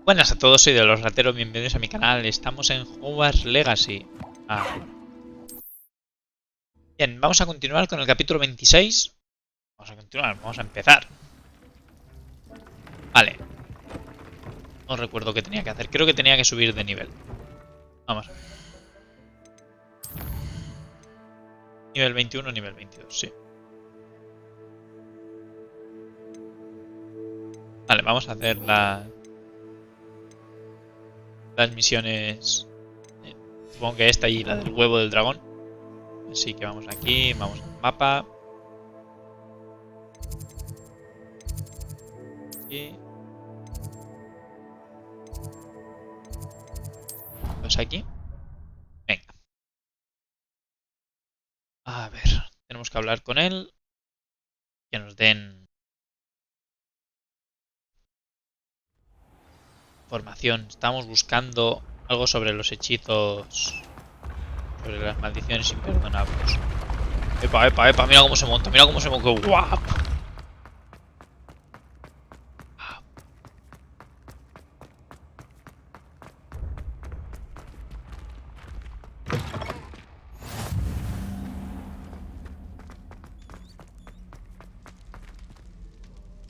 Buenas a todos, soy de los rateros, bienvenidos a mi canal. Estamos en Hogwarts Legacy. Bien, vamos a continuar con el capítulo 26. Vamos a empezar. Vale. No recuerdo qué tenía que hacer, creo que tenía que subir de nivel. Vamos a ver. Nivel 21, nivel 22, sí. Vale, vamos a hacer las misiones. Supongo que esta y la del huevo del dragón. Así que vamos aquí, vamos al mapa. Y pues aquí. Venga. A ver, tenemos que hablar con él. Que nos den información. Estamos buscando algo sobre los hechizos, sobre las maldiciones imperdonables. Epa, epa, epa, mira cómo se monta, mira cómo se monta. ¡Qué guapo!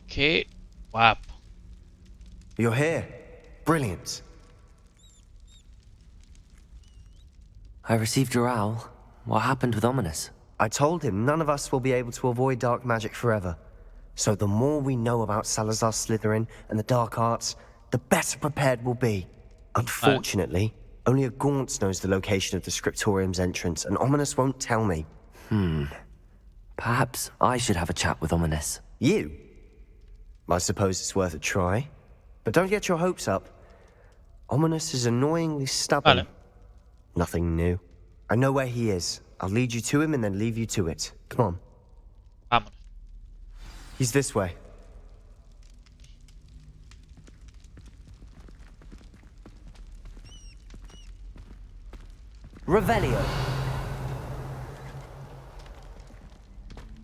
¡Qué guapo! You're here. Brilliant. I received your owl. What happened with Ominous? I told him none of us will be able to avoid dark magic forever. So the more we know about Salazar Slytherin and the dark arts, the better prepared we'll be. Unfortunately, only a Gaunt knows the location of the Scriptorium's entrance, and Ominous won't tell me. Perhaps I should have a chat with Ominous. You? I suppose it's worth a try. But don't get your hopes up. Ominous is annoyingly stubborn. Vale. Nothing new. I know where he is. I'll lead you to him and then leave you to it. Come on. Vámonos. He's this way. Revelio.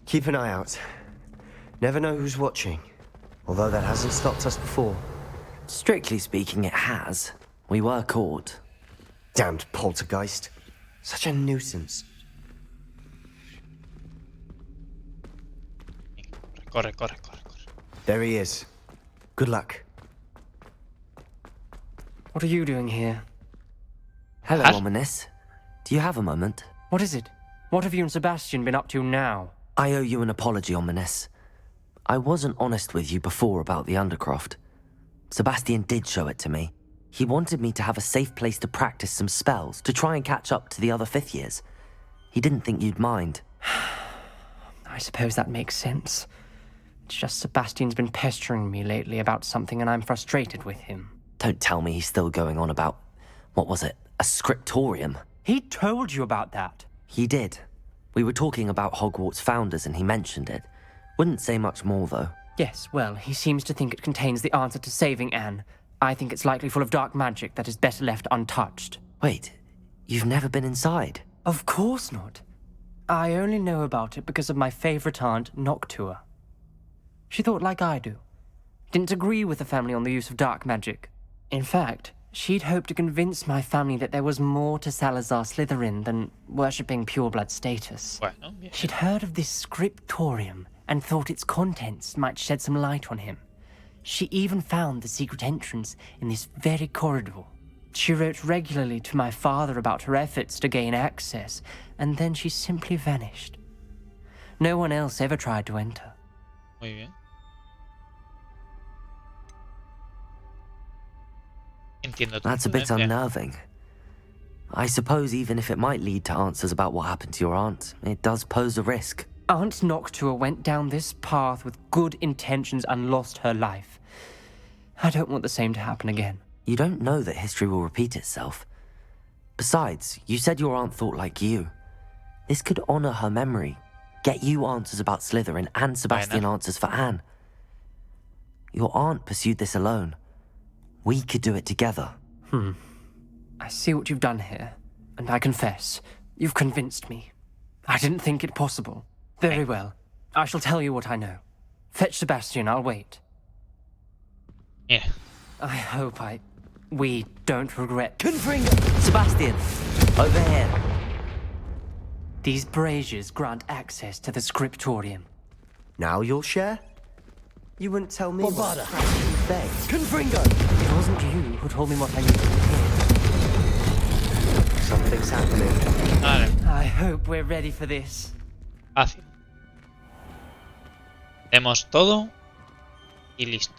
Keep an eye out. Never know who's watching. Although that hasn't stopped us before. Strictly speaking, it has. We were caught. Damned poltergeist. Such a nuisance. Corre, corre, corre, corre. There he is. Good luck. What are you doing here? Hello, Huh? Ominous. Do you have a moment? What is it? What have you and Sebastian been up to now? I owe you an apology, Ominous. I wasn't honest with you before about the Undercroft. Sebastian did show it to me. He wanted me to have a safe place to practice some spells, to try and catch up to the other fifth years. He didn't think you'd mind. I suppose that makes sense. It's just Sebastian's been pestering me lately about something and I'm frustrated with him. Don't tell me he's still going on about, what was it, a scriptorium? He told you about that. He did. We were talking about Hogwarts founders and he mentioned it. Wouldn't say much more, though. Yes, well, he seems to think it contains the answer to saving Anne. I think it's likely full of dark magic that is better left untouched. Wait, you've never been inside? Of course not. I only know about it because of my favorite aunt, Noctua. She thought like I do. Didn't agree with the family on the use of dark magic. In fact, she'd hoped to convince my family that there was more to Salazar Slytherin than worshipping pureblood status. Bueno, bien. She'd heard of this scriptorium and thought its contents might shed some light on him. She even found the secret entrance in this very corridor. She wrote regularly to my father about her efforts to gain access, and then she simply vanished. No one else ever tried to enter. Muy bien. Entiendo. That's a bit unnerving. I suppose even if it might lead to answers about what happened to your aunt, it does pose a risk. Aunt Noctua went down this path with good intentions and lost her life. I don't want the same to happen again. You don't know that history will repeat itself. Besides, you said your aunt thought like you. This could honor her memory, get you answers about Slytherin and Sebastian answers for Anne. Your aunt pursued this alone. We could do it together. I see what you've done here, and I confess, you've convinced me. I didn't think it possible. Very well. I shall tell you what I know. Fetch Sebastian, I'll wait. Mira, I hope we don't regret. Confringo! Sebastian! Over here! These braziers grant access to the scriptorium. Now you'll share? You wouldn't tell me Bombarda! what begged. Confringo! It wasn't you who told me what I needed to hear. Something's happening. Vale, I hope we're ready for this. fácil. Tenemos todo y listo.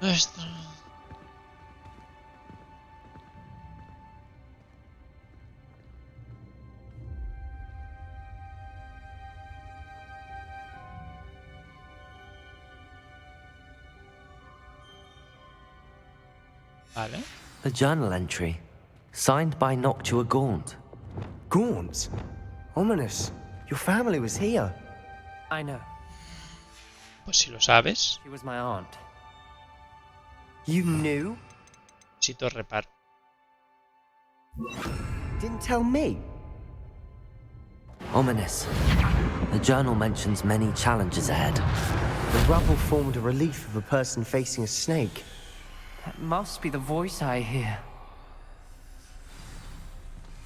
Esto. Vale. A journal entry. Signed by Noctua Gaunt. Gaunt? Ominous. Your family was here. I know. Pues si lo sabes, She was my aunt. You knew? necesito reparo. Didn't tell me. Ominous. The journal mentions many challenges ahead. The rubble formed a relief of a person facing a snake. That must be the voice I hear.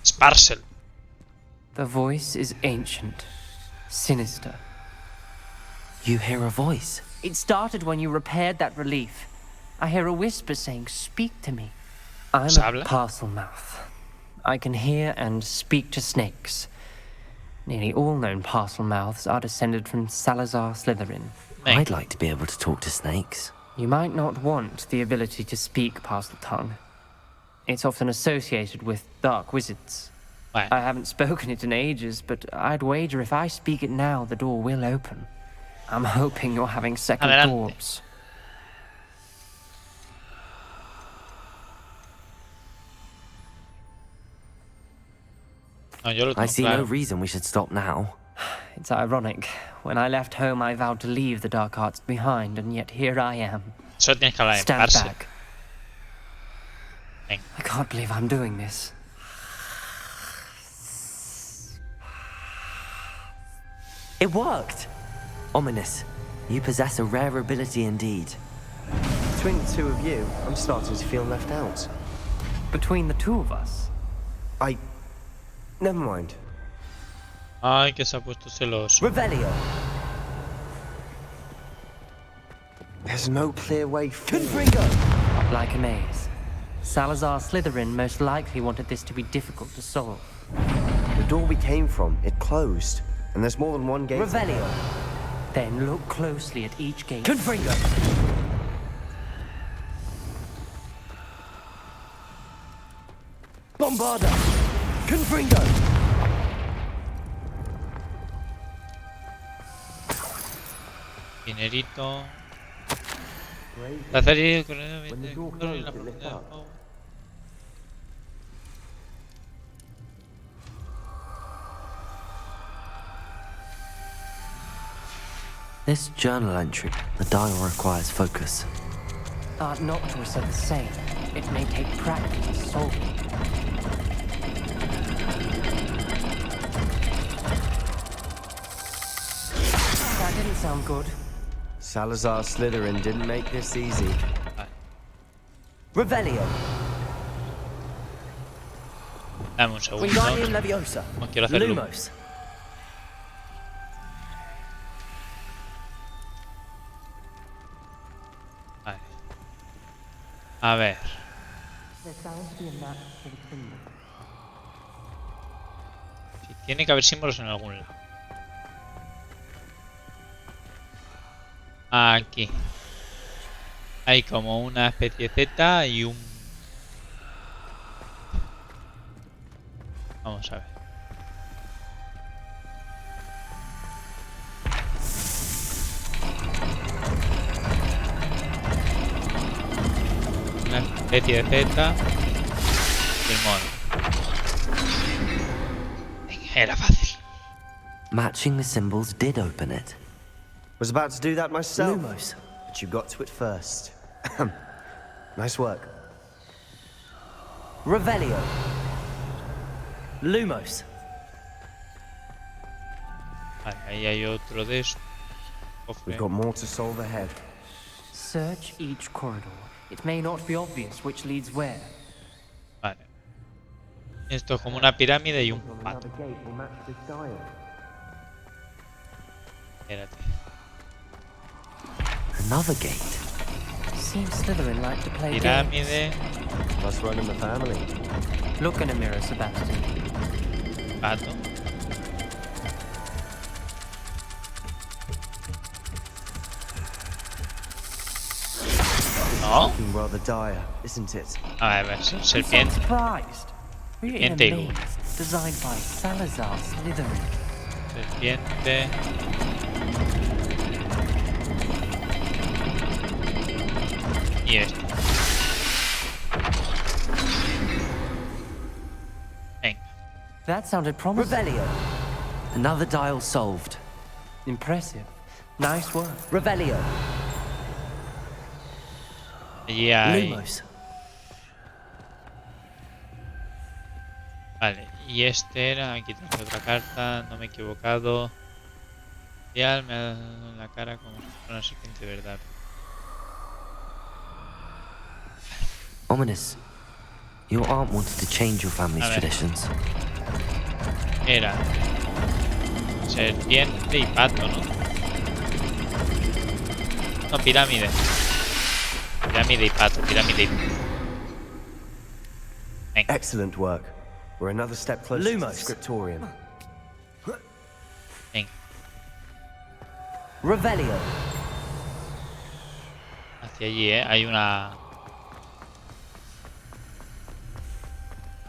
Sparsel. The voice is ancient, sinister. You hear a voice. It started when you repaired that relief. I hear a whisper saying, "Speak to me." I'm Habla. a parcel mouth. I can hear and speak to snakes. Nearly all known parcel mouths are descended from Salazar Slytherin. Venga. I'd like to be able to talk to snakes. You might not want the ability to speak parcel tongue. It's often associated with dark wizards. Vale. I haven't spoken it in ages, but I'd wager if I speak it now, the door will open. I'm hoping you're having second Adelante. thoughts. No, yo lo I tengo see no claro. reason we should stop now. It's ironic. When I left home, I vowed to leave the dark arts behind, and yet here I am. Solo tienes que hablar en Stand Sparsel. back. Venga. I can't believe I'm doing this. It worked! Ominous. You possess a rare ability indeed. Between the two of you, I'm starting to feel left out. Between the two of us, Never mind. Ay, que se ha puesto celoso. Revelio! There's no clear way forward. Confringo! like a maze. Salazar Slytherin most likely wanted this to be difficult to solve. The door we came from, it closed. And there's more than one gate. Revelio! Then look closely at each gate. Confringo! Bombarda! Confringo! Dinerito. La serie corre la profundidad. This journal entry, the dial requires focus. Art Noctua said the same. It may take practice to solve it. That didn't sound good. Salazar Slytherin didn't make this easy. Revelio! Dame un segundo. Wingardium Leviosa! No quiero hacerlo. Lumos! Vale. A ver. Sí, tiene que haber símbolos en algún lado. Aquí. Hay como una especie de Z y un... Vamos a ver. Una especie de Z y el mono. Venga, era fácil. Matching the symbols did open it. Was about to do that myself. Lumos! But you got to it first. Nice work. Revelio. Lumos. Vale, ahí hay otro de estos. We've got more to solve ahead. Search each corridor. It may not be obvious which leads where. Vale. Esto es como una pirámide y un pato. Espérate. Another gate. Seems Slytherin like to play games. Pirámide, Must run in the family. Look in a mirror, Sebastian. pato. No. Looking rather dire, isn't it? A ver, I'm serpiente. surprised. We're in a Serpiente y luz. maze designed by Salazar Slytherin. Serpiente. Y esto. Venga. That sounded promising. Revelio. Another dial solved. Impressive. Nice work. Revelio. Allí hay. Lumos. Vale, y este era. Aquí tenemos otra carta, no me he equivocado. Ya me ha dado en la cara como si fuera una serpiente de verdad. Ominous. Your aunt wanted to change your family's A ver. traditions. Era serpiente y pato, ¿no? No, pirámide. Pirámide y pato, pirámide y pato. Venga. Excellent work. We're another step closer to the Lumos. scriptorium. Venga. Revelio. Hacia allí, hay una.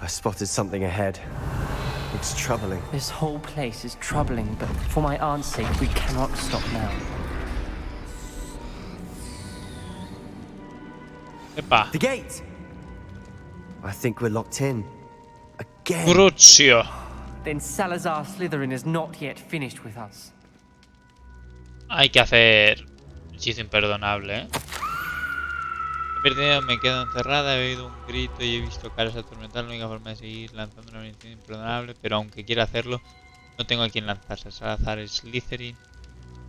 I spotted something ahead. Looks troubling. This whole place is troubling, but for my aunt's sake, we cannot stop now. Epa. The gate! I think we're locked in. Again. Crucio. Then Salazar Slytherin is not yet finished with us. Hay que hacer hechizo imperdonable, ¿eh? He perdido, me quedo encerrada, he oído un grito y he visto caras atormentadas. La única forma de seguir lanzando una bendición imperdonable, pero aunque quiera hacerlo, no tengo a quien lanzarse. Salazar es Slytherin,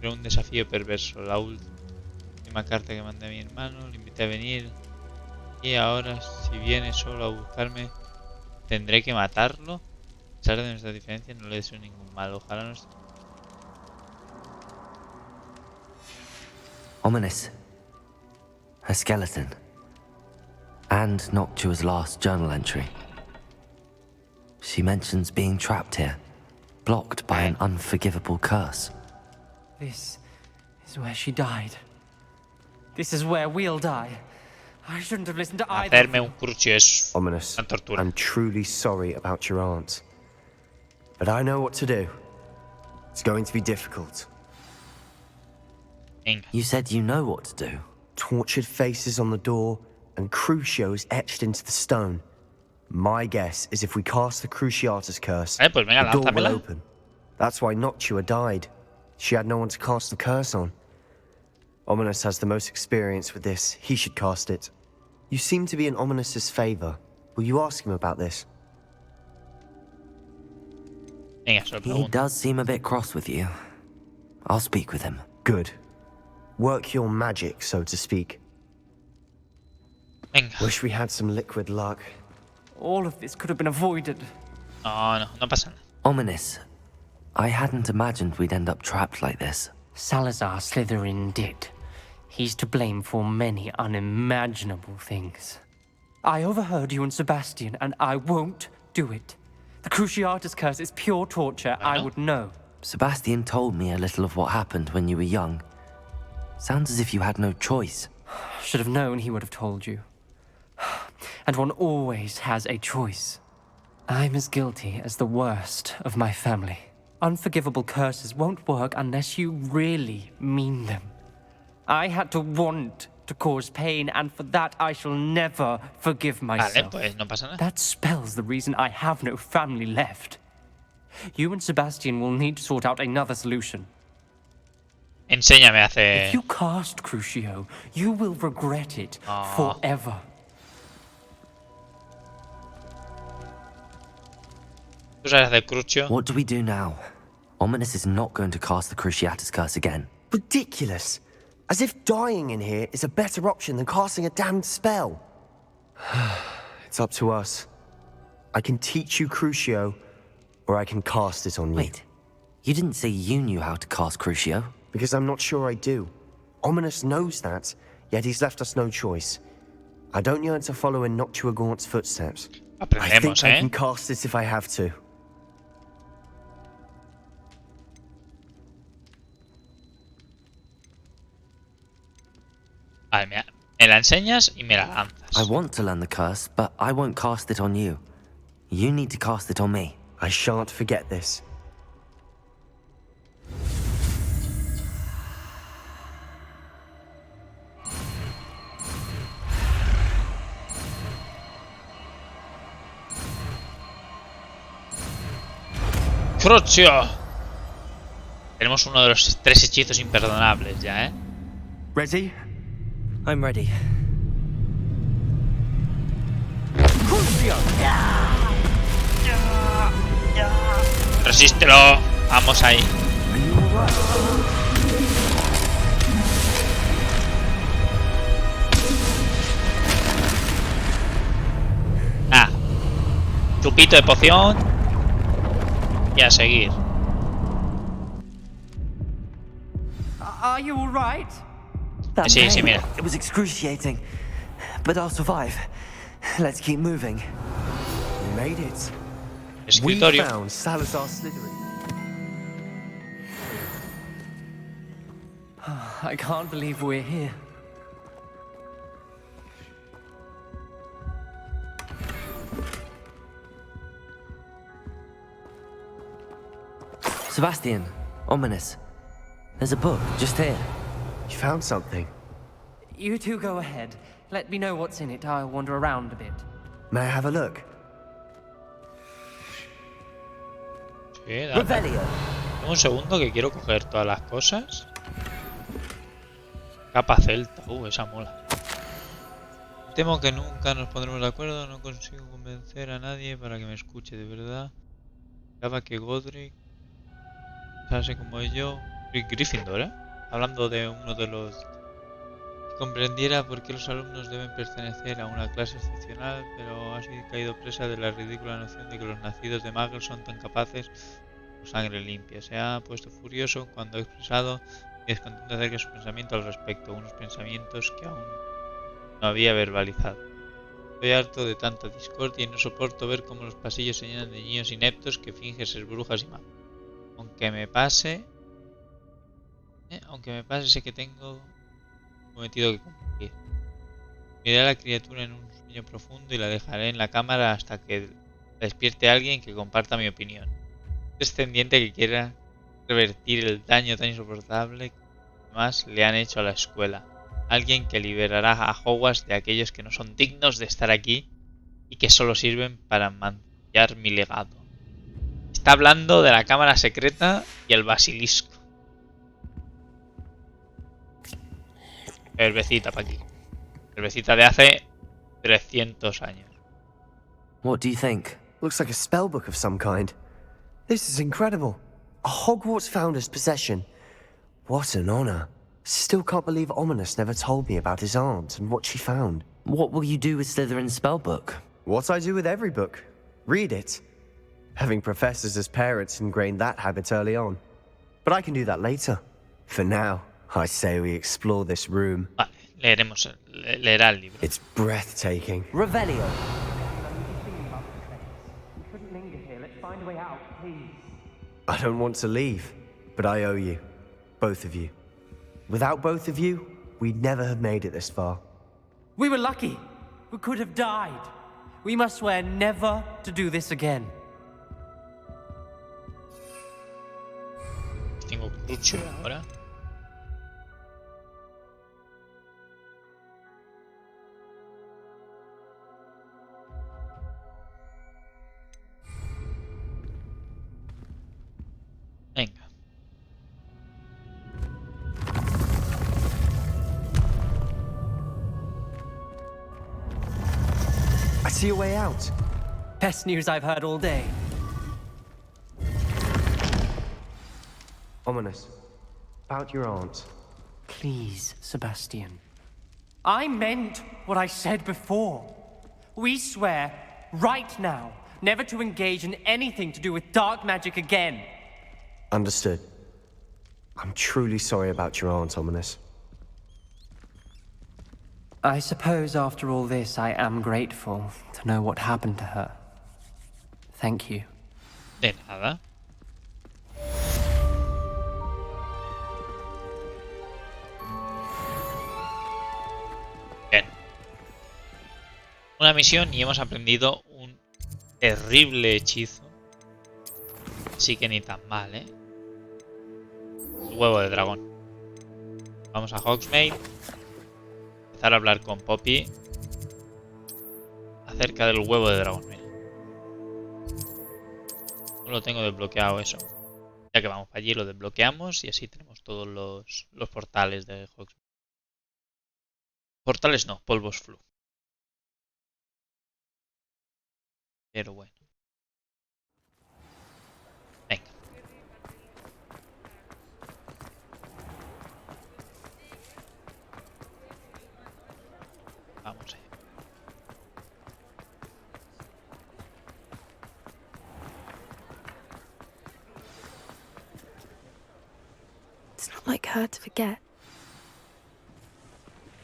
pero un desafío perverso. La última carta que mandé a mi hermano, le invité a venir. Y ahora, si viene solo a buscarme, tendré que matarlo. A pesar de nuestras diferencias, no le deseo ningún mal. Ojalá no esté. Ominous. A skeleton. And Noctua's last journal entry. She mentions being trapped here, blocked by an unforgivable curse. This is where she died. This is where we'll die. I shouldn't have listened to either. Hacerme un crucio es Ominous. una tortura. I'm truly sorry about your aunt. But I know what to do. It's going to be difficult. Venga. You said you know what to do. Tortured faces on the door and Crucios etched into the stone. My guess is if we cast the Cruciatus curse, Pues venga, the door will lánzamela. open. That's why Noctua died. She had no one to cast the curse on. Ominous has the most experience with this. He should cast it. You seem to be in Ominous's favor. Will you ask him about this? Venga, solo He pregunto. does seem a bit cross with you. I'll speak with him. Good. Work your magic, so to speak. Venga. Wish we had some liquid luck. All of this could have been avoided. No pasa nada. Ominous. I hadn't imagined we'd end up trapped like this. Salazar Slytherin did. He's to blame for many unimaginable things. I overheard you and Sebastian, and I won't do it. The Cruciatus curse is pure torture. I would know. Sebastian told me a little of what happened when you were young. Sounds as if you had no choice. Should have known he would have told you. And one always has a choice. I'm as guilty as the worst of my family. Unforgivable curses won't work unless you really mean them. I had to want to cause pain, and for that I shall never forgive Vale, myself. pues no pasa nada. That spells the reason I have no family left. You and Sebastian will need to sort out another solution. Enséñame a If hacer. you cast Crucio, you will regret it forever. ¿Tú sabes hacer Crucio? What do we do now? Ominous is not going to cast the Cruciatus curse again. Ridiculous. As if dying in here is a better option than casting a damned spell. It's up to us. I can teach you Crucio, or I can cast it on you. Wait, you didn't say you knew how to cast Crucio? Because I'm not sure I do. Ominous knows that, yet he's left us no choice. I don't yearn to follow in Noctuagaunt's footsteps. I think Aprendemos, I can cast it if I have to. Vale, me la enseñas y me la lanzas. I want to learn the curse, but I won't cast it on you. You need to cast it on me. I shan't forget this. ¡Crucio! Tenemos uno de los 3 hechizos imperdonables ya, ¿eh? Ready? I'm ready. ¡Resístelo! Vamos ahí. Ah. Chupito de poción. Y a seguir. Are you all right? That Sí, sí, pain, mira. It was excruciating, but I'll survive. Let's keep moving. We made it. We Escritorio. found Salazar Slytherin. I can't believe we're here. Sebastian, Ominous. There's a book just here. You found something. You two go ahead. Let me know what's in it. I'll wander around a bit. May I have a look? Sí, dame. Revelio. Dame un segundo que quiero coger todas las cosas. Capa celta. Esa mola. Temo que nunca nos pondremos de acuerdo. No consigo convencer a nadie para que me escuche de verdad. Esperaba que Godric pensase como yo. Gryffindor, ¿eh? Hablando de uno de los... Que comprendiera por qué los alumnos deben pertenecer a una clase excepcional, pero ha sido caído presa de la ridícula noción de que los nacidos de magos son tan capaces con sangre limpia. Se ha puesto furioso cuando ha expresado mi descontento acerca de su pensamiento al respecto, unos pensamientos que aún no había verbalizado. Estoy harto de tanta discordia y no soporto ver cómo los pasillos se llenan de niños ineptos que fingen ser brujas y magos. Aunque me pase, sé que tengo cometido que cumplir. Miraré a la criatura en un sueño profundo y la dejaré en la cámara hasta que despierte a alguien que comparta mi opinión. Un descendiente que quiera revertir el daño tan insoportable que además le han hecho a la escuela. Alguien que liberará a Hogwarts de aquellos que no son dignos de estar aquí y que solo sirven para mancillar mi legado. Está hablando de la cámara secreta y el basilisco. Cervecita para aquí. Cervecita de hace 300 años. What do you think? Looks like a spellbook of some kind. This is incredible. A Hogwarts founder's possession. What an honor. Still can't believe Ominous never told me about his aunt and what she found. What will you do with Slytherin's spellbook? What I do with every book. Read it. Having professors as parents ingrained that habit early on. But I can do that later. For now, I say we explore this room. Vale, leerá el libro. It's breathtaking. Revelio. We couldn't linger here. Let's find a way out, please. I don't want to leave, but I owe you. Both of you. Without both of you, we'd never have made it this far. We were lucky. We could have died. We must swear never to do this again. Tengo Crucio ahora. Venga. I see a way out. Best news I've heard all day. Ominous. About your aunt. Please, Sebastian. I meant what I said before. We swear, right now, never to engage in anything to do with dark magic again. Understood. I'm truly sorry about your aunt, Ominous. I suppose after all this, I am grateful to know what happened to her. Thank you. De nada. Bien. Una misión y hemos aprendido un terrible hechizo. Así que ni tan mal, ¿eh? El huevo de dragón. Vamos a Hogsmeade. Empezar a hablar con Poppy acerca del huevo de dragón. Mira. No lo tengo desbloqueado eso. Ya que vamos para allí lo desbloqueamos y así tenemos todos los portales de Hogsmeade. Portales no, polvos flu. Pero bueno. Venga. Vamos allá. It's not like her to forget.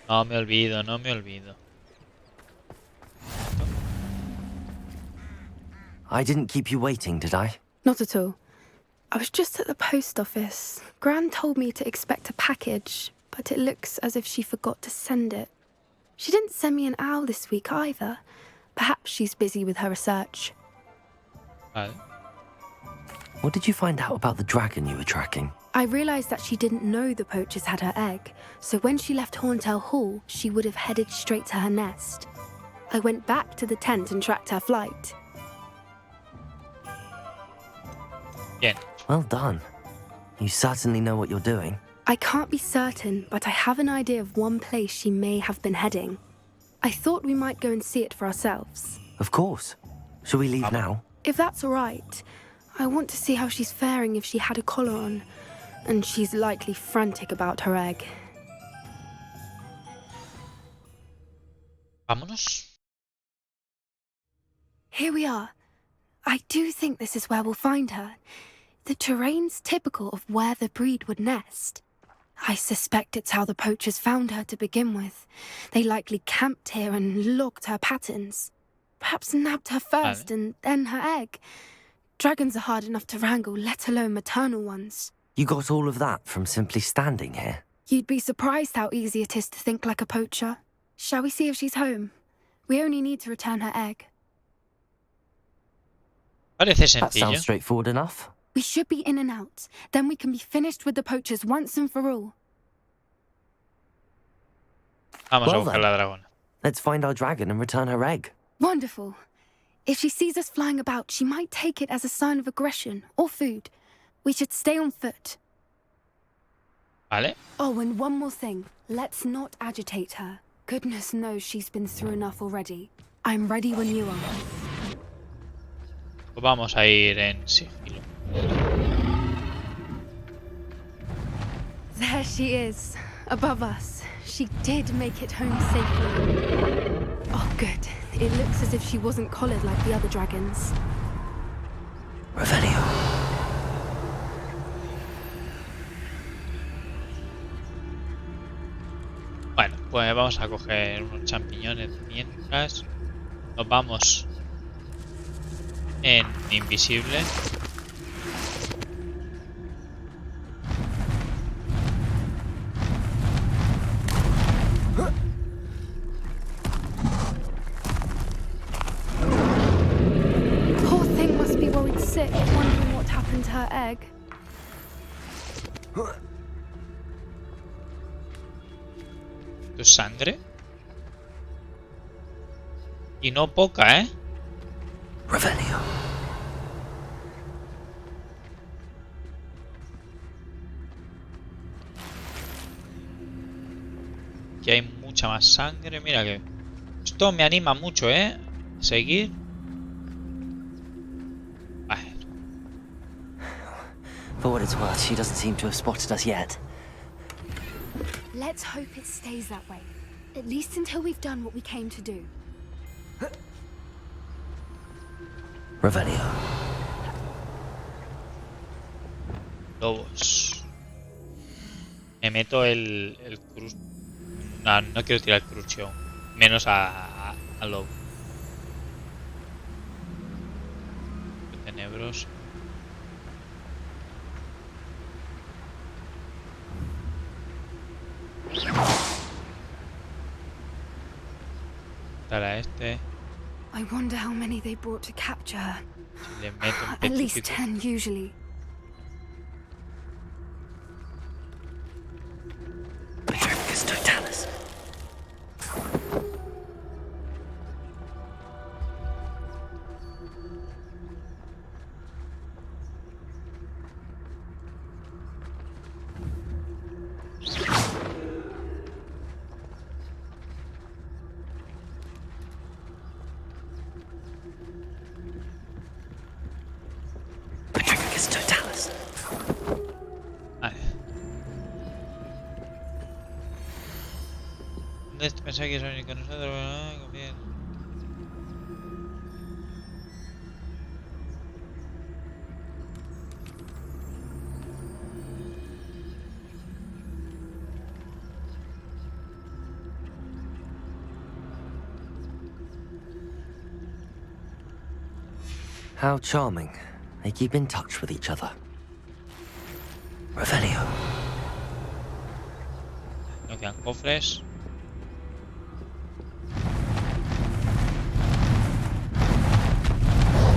No me olvido, no me olvido. I didn't keep you waiting, did I? Not at all. I was just at the post office. Gran told me to expect a package, but it looks as if she forgot to send it. She didn't send me an owl this week either. Perhaps she's busy with her research. Vale. What did you find out about the dragon you were tracking? I realised that she didn't know the poachers had her egg, so when she left Horntail Hall, she would have headed straight to her nest. I went back to the tent and tracked her flight. Bien. Well done. You certainly know what you're doing. I can't be certain, but I have an idea of one place she may have been heading. I thought we might go and see it for ourselves. Of course. Shall we leave now? If that's all right, I want to see how she's faring if she had a collar on, and she's likely frantic about her egg. Vámonos. Here we are. I do think this is where we'll find her. The terrain's typical of where the breed would nest. I suspect it's how the poachers found her to begin with. They likely camped here and logged her patterns. Perhaps nabbed her first and then her egg. Dragons are hard enough to wrangle, let alone maternal ones. You got all of that from simply standing here? You'd be surprised how easy it is to think like a poacher. Shall we see if she's home? We only need to return her egg. Parece That sencillo. sounds straightforward enough. We should be in and out. Then we can be finished with the poachers once and for all. Vamos a Well buscar then. la dragona. Let's find our dragon and return her egg. Wonderful. If she sees us flying about, she might take it as a sign of aggression or food. We should stay on foot. Vale. Oh, and one more thing. Let's not agitate her. Goodness knows she's been through enough already. I'm ready when you are. Pues vamos a ir en sigilo. There she is, above us. She did make it home safely. Oh, good. It looks as if she wasn't collared like the other dragons. Revelio. Bueno, pues vamos a coger unos champiñones mientras nos vamos en invisible. Poor thing must be worried sick, wondering what happened to her egg. ¿Esto es sangre? Y no poca, ¿eh? Revelio. Aquí hay mucha más sangre. Mira que... Esto me anima mucho, ¿eh? Seguir. Bueno. For what it's worth, she doesn't seem to have spotted us yet. Let's hope it stays that way. At least until we've done what we came to do. Revelio. Lobos. Me meto el Crucio. No, no quiero tirar el Crucio. Menos a lobo. Tenebroso. Para este. I wonder how many they brought to capture her. Si le meto un At least pechito. 10 usually. Petrificus totalis. Petrificus totalis. Vale. ¿Dónde pensaba que son con nosotros? Bueno, confía. How charming. They keep in touch with each other. Revelio. No quedan cofres.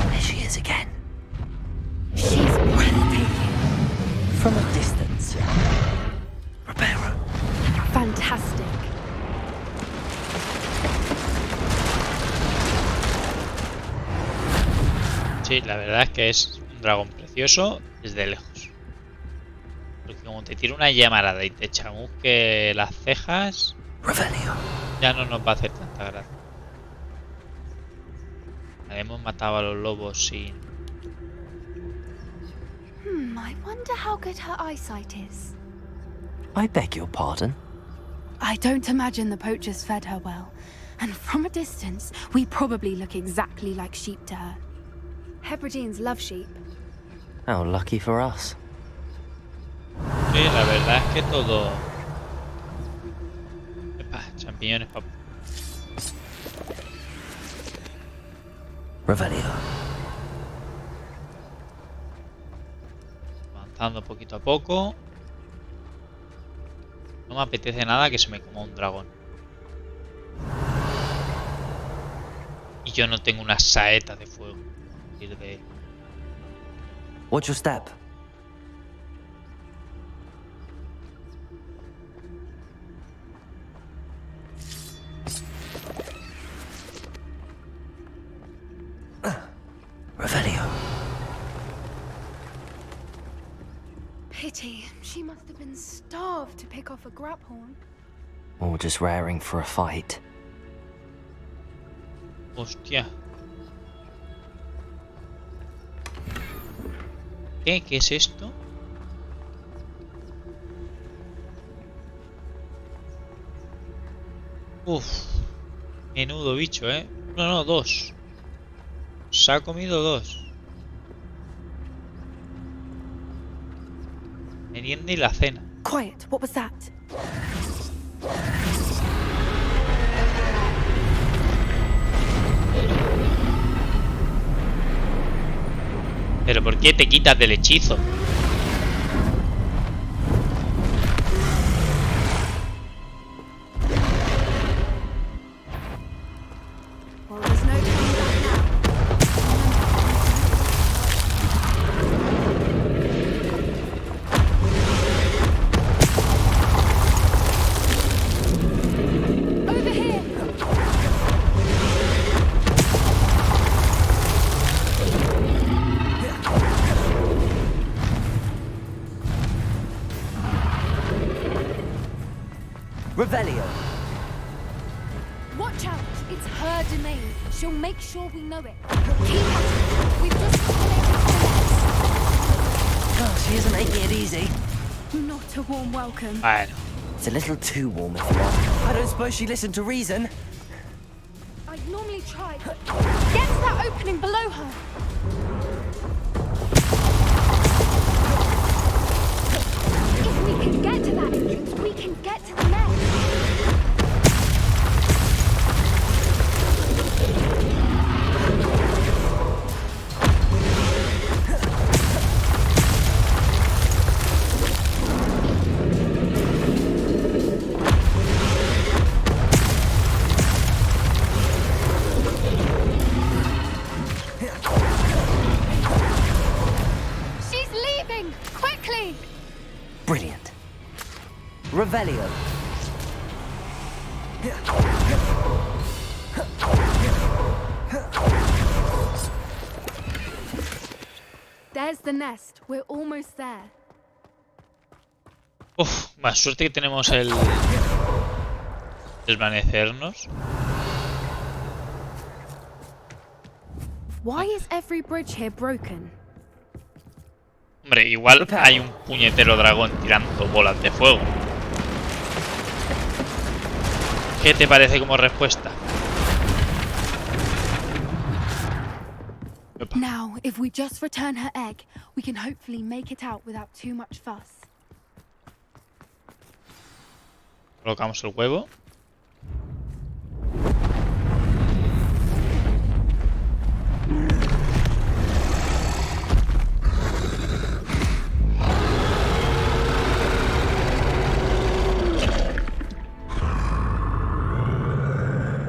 There she is again. She's breathtaking. From a distance. Reparo. Fantastic. Sí, la verdad es que es un dragón precioso desde lejos. Porque como te tira una llamarada y te chamusque las cejas, Revelio. ya no nos va a hacer tanta gracia. Hemos matado a los lobos sin... I wonder how good her eyesight is. I beg your pardon. I don't imagine the poachers fed her well. And from a distance, we probably look exactly like sheep to her. Hebrideans love sheep. How lucky for us. Sí, la verdad es que todo... Epa, champiñones, papá. Revelio. Avanzando poquito a poco. No me apetece nada que se me coma un dragón. Y yo no tengo una saeta de fuego. De... Watch your step. Revelio. Pity. She must have been starved to pick off a graphorn. Or just raring for a fight. Hostia. ¿Qué? ¿Qué es esto? Uf. Menudo bicho, ¿eh? No, no, dos. Se ha comido dos. Merienda y la cena. Quiet. What was that? ¿Pero por qué te quitas del hechizo? Well, there's no turning back now. Over here. Revelio. Watch out! It's her domain. She'll make sure we know it. Keep at it. We've just got to make it to the next. Oh, she isn't making it easy. Not a warm welcome. Bueno. It's a little too warm if you are. I don't suppose she listened to reason. I'd normally try. Get to that opening below her. If we can get to that entrance, we can get to the nest. She's leaving! Quickly! Brilliant. Revelio. There's the nest. We're almost there. Uf, más suerte que tenemos el desvanecernos. Why is every bridge here broken? Hombre, igual hay un puñetero dragón tirando bolas de fuego. ¿Qué te parece como respuesta? Opa. Now, if we just return her egg, we can hopefully make it out without too much fuss. Colocamos el huevo.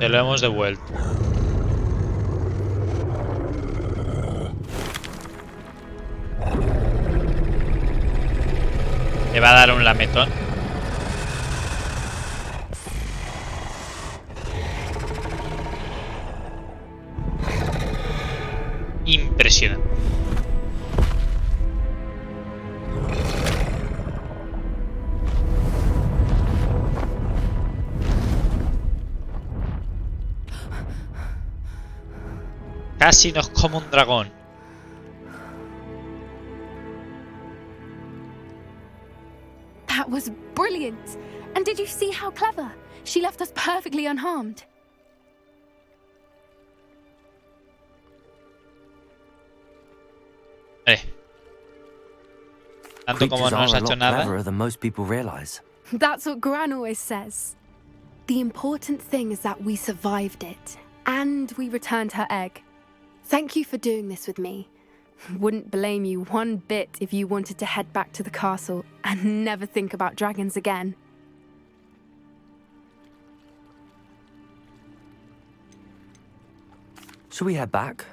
Te lo hemos devuelto. Le va a dar un lametón. Impresionante. Casi nos come un dragón. That was brilliant! And did you see how clever? She left us perfectly unharmed. Tanto como Creatures no nos are ha a hecho lot nada. cleverer than most people realize. That's what Gran always says. The important thing is that we survived it, and we returned her egg. Thank you for doing this with me. Wouldn't blame you one bit if you wanted to head back to the castle and never think about dragons again. Shall we head back?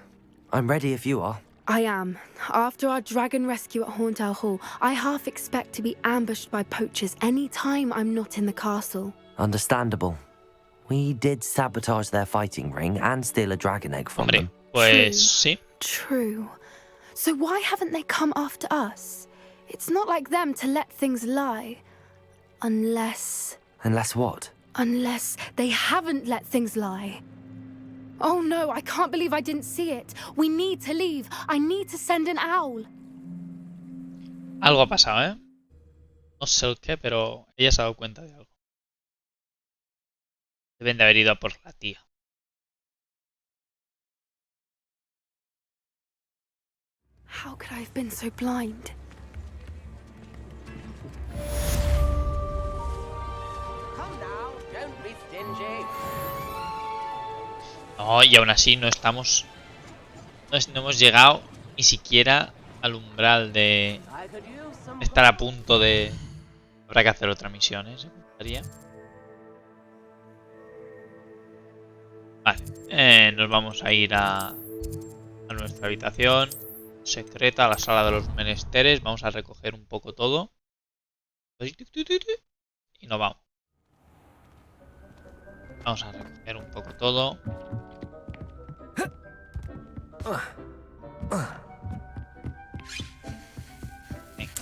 I'm ready if you are. I am. After our dragon rescue at Hauntow Hall, I half expect to be ambushed by poachers any time I'm not in the castle. Understandable. We did sabotage their fighting ring and steal a dragon egg from Hombre, them. pues sí. True. So why haven't they come after us? It's not like them to let things lie. Unless What? they haven't let things lie. Oh no, I can't believe I didn't see it. We need to leave. I need to send an owl. Algo ha pasado, ¿eh? No sé el qué, pero ella se ha dado cuenta de algo. Deben de haber ido a por la tía. How could I have been so blind? Come now, don't be stingy. No, y aún así no estamos... No hemos llegado ni siquiera al umbral de I could use some estar a punto de... Habrá que hacer otra misión, ¿eh? ¿Se gustaría? Vale, nos vamos a ir a nuestra habitación secreta, a la sala de los menesteres. Vamos a recoger un poco todo. Y nos vamos. Vamos a recoger un poco todo. Venga.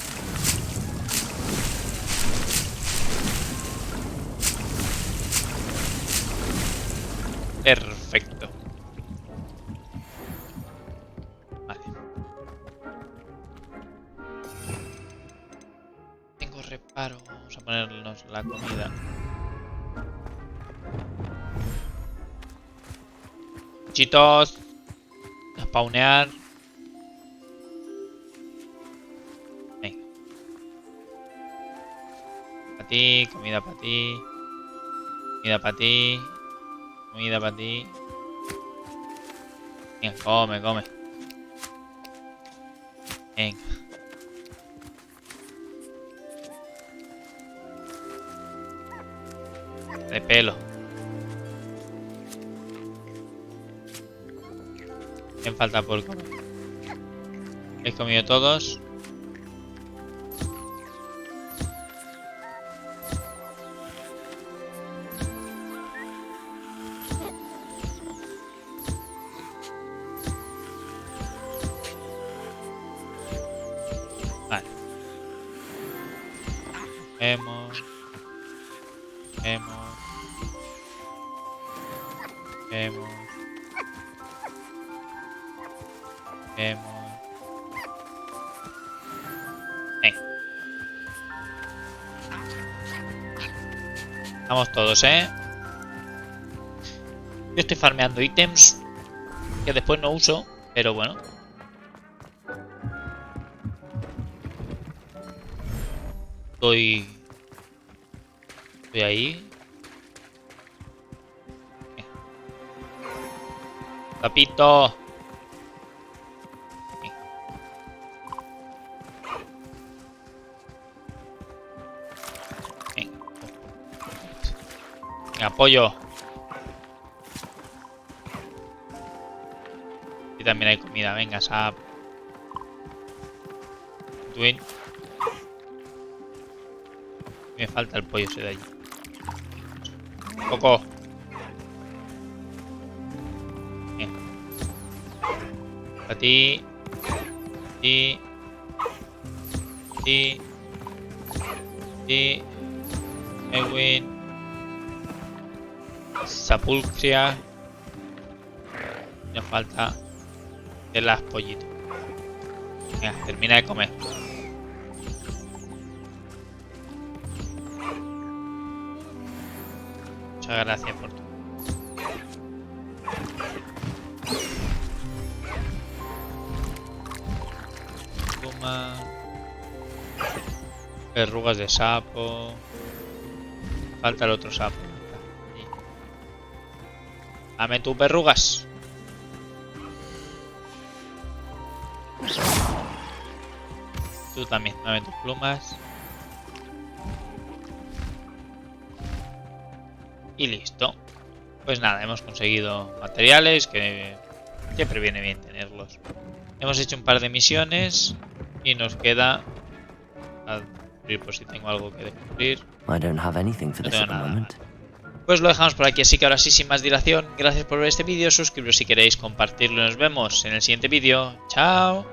Perfecto. Vale. Claro, vamos a ponernos la comida. Chitos. A spawnear. Venga. Para ti, comida para ti. Comida para ti. Comida para ti. Venga, come, come. Venga. De pelo. ¿Quién falta por comer? ¿Habéis comido todos? Vale. Hemos. Venga. Vamos todos, ¿eh? Yo estoy farmeando ítems que después no uso, pero bueno. Estoy ahí. Papito. Venga, pollo. Y también hay comida. Venga, sap. Twin. Me falta el pollo ese de allí. Coco. A ti. Y. Edwin. Sapulcria. Me falta el las pollito. Venga, termina de comer. Muchas gracias por todo. Verrugas de sapo. Falta el otro sapo. Dame tus verrugas. Tú también, dame tus plumas. Y listo. Pues nada, hemos conseguido materiales que siempre viene bien tenerlos. Hemos hecho un par de misiones y nos queda a descubrir por si tengo algo que descubrir. I don't have anything for No this tengo at the nada. moment. Pues lo dejamos por aquí, así que ahora sí, sin más dilación, gracias por ver este vídeo, suscribiros si queréis, compartirlo y nos vemos en el siguiente vídeo. ¡Chao!